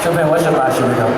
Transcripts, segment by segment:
ชื่อเพลงว่าชะตาชีวิตครับ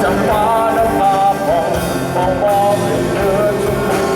จะฟ้าน้ำตาผ่องมองให้เธอชมพู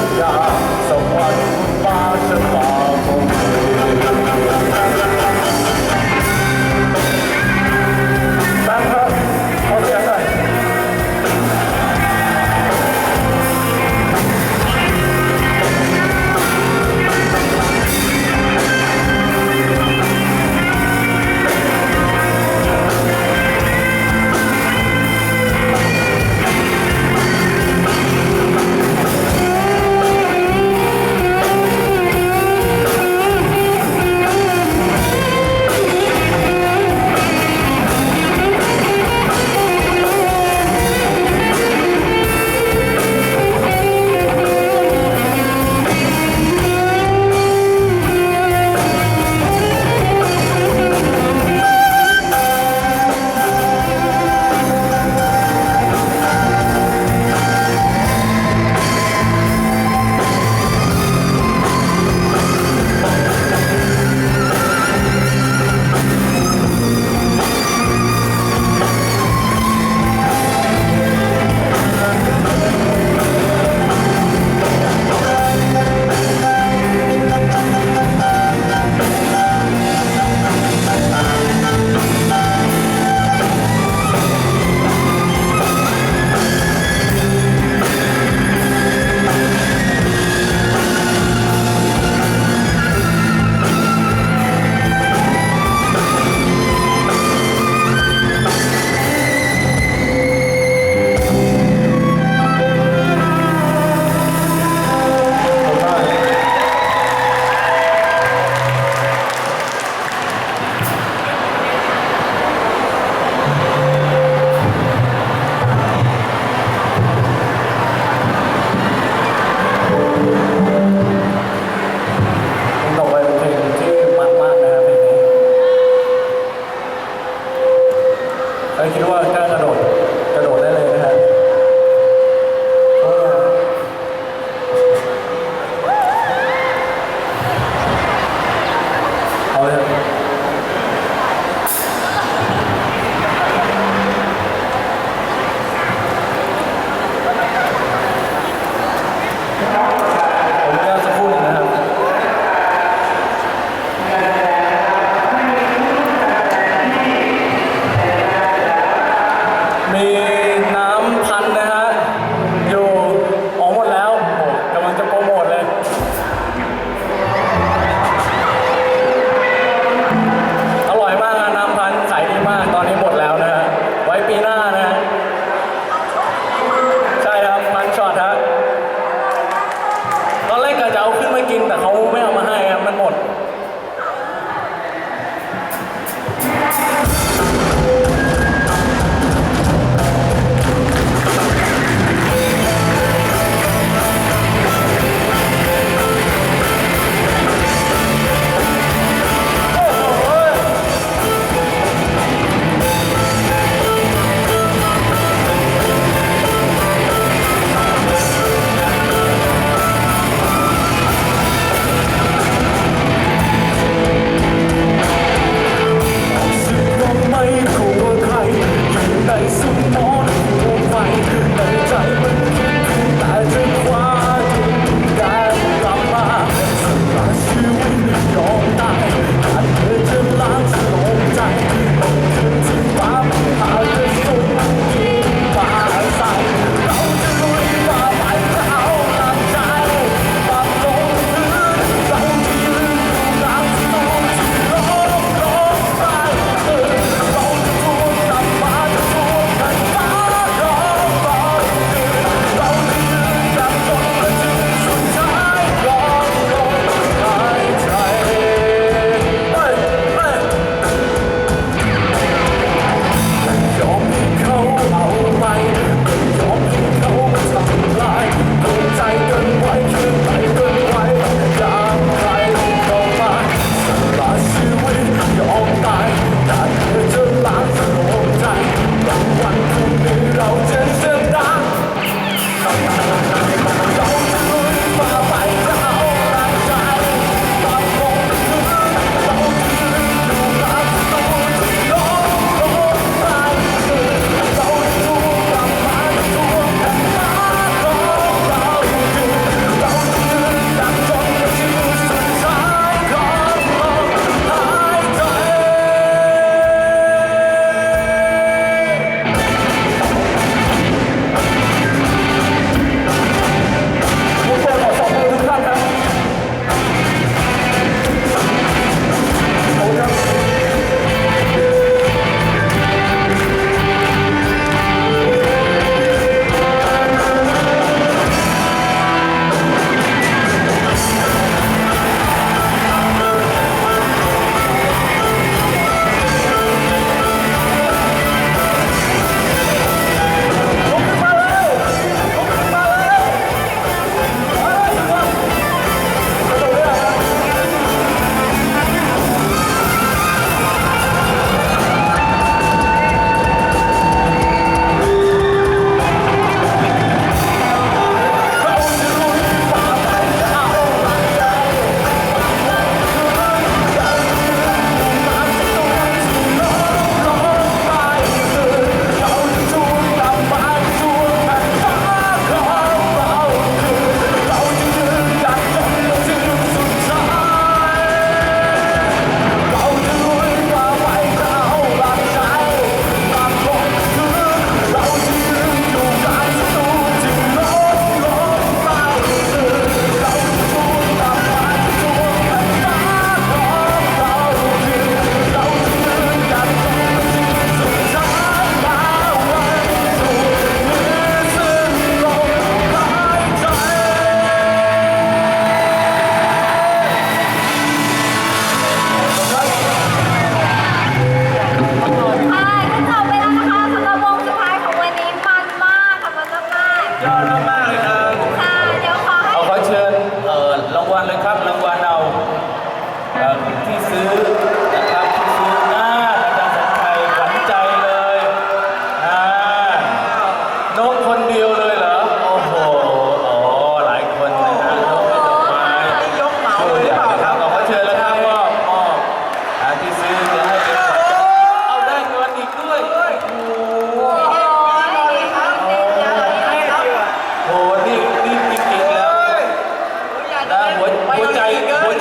หัวใ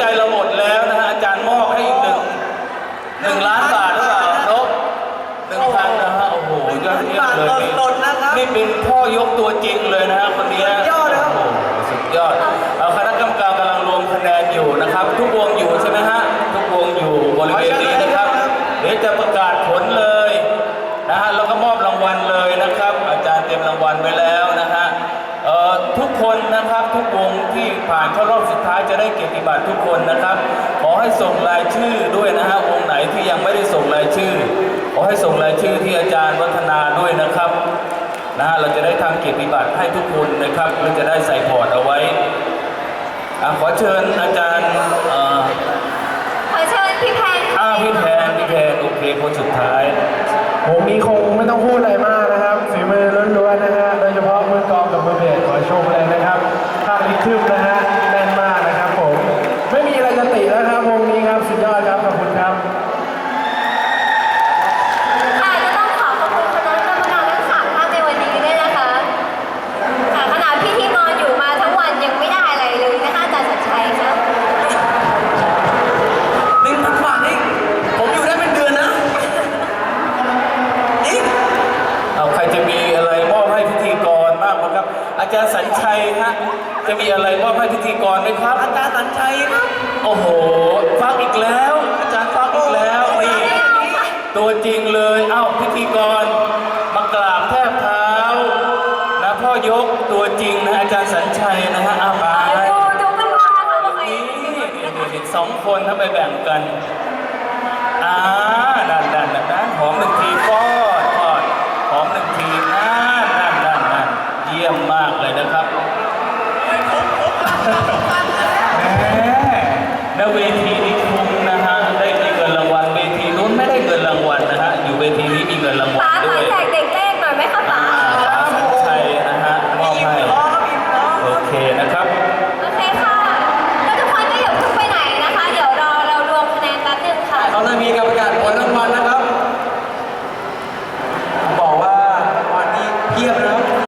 จเราหมดแล้วนะฮะอาจารย์มอบให้อีก1 ล้านบาทหรือเปล่านก1,000นะฮะโอ้โหยอดเยี่ยมเลยนี่เป็นพ่อยกตัวจริงเลยนะฮะคนนี้ยอดเลยสุดยอดคณะกรรมการกำลังรวมคะแนนอยู่นะครับทุกวงอยู่ใช่ไหมฮะทุกวงอยู่บริเวณนี้นะครับเดี๋ยวจะประกาศผลเลยนะฮะแล้วก็มอบรางวัลเลยนะครับอาจารย์เตรียมรางวัลไว้แล้วนะฮะทุกคนนะครับทุกวงที่ผ่านเข้ารอบสุดท้ายจะได้เกียรติบัตรทุกคนนะครับขอให้ส่งรายชื่อด้วยนะฮะวงไหนที่ยังไม่ได้ส่งรายชื่อขอให้ส่งรายชื่อที่อาจารย์วัฒนาด้วยนะครับนะฮะเราจะได้ทำเกียรติบัตรให้ทุกคนนะครับเราจะได้ใส่พอร์ตเอาไว้ขอเชิญอาจารย์ขอเชิญพี่แพนพี่แพนโอเคคนสุดท้ายผมมีคงไม่ต้องพูดอะไรมากนะครับฝีมือล้วนๆนะฮะโดยเฉพาะมือกลองกับมือเบสขอชมเลยนะครับภาคลิทึมนะฮะแน่นมากนะครับผมไม่มีอะไรจะติแล้วครับวงนี้ครับสุดยอดครับขอบคุณครับค่ะจะต้องขอขอบคุณคณะกรรมการทั้ง3 ท่านในวันนี้ด้วยนะคะขนาดพิธีกรอยู่มาทั้งวันยังไม่ได้อะไรเลยนะคะอาจารย์สัญชัยครับ1,000 บาทนี่ผมอยู่ได้เป็นเดือนนะนี่ใครจะมีอะไรมอบให้พิธีกรบ้างครับ อาจารย์สัญชัยฮะจะมีอะไรมอบให้พิธีกรไหมครับอาจารย์สัญชัยครับโอ้โหฟังอีกแล้วอาจารย์ฟังอีกแล้วนี่ตัวจริงเลยพิธีกรมากราบแทบเท้านะพ่อยกตัวจริงนะอาจารย์สัญชัยนะฮะมาดูกันมาค่ะว่าใครนี่2 คนถ้าไปแบ่งกันนั่นหอม1 ทีฟอดหอม1 ทีนั่นเยี่ยมมากเลยนะครับณเวทีนี้คุ้มนะฮะได้มีเงินรางวัลเวทีนู้นไม่ได้เงินรางวัลนะฮะอยู่เวทีนี้มีเงินรางวัลด้วยแจกเด็กเลขหน่อยไหมคะป๋าสัญชัยนะฮะมอบให้โอเคนะครับโอเคค่ะแล้วทุกคนก็อย่าเพิ่งไปไหนนะคะเดี๋ยวเรารวมคะแนนแป๊บนึงค่ะเราจะมีกรร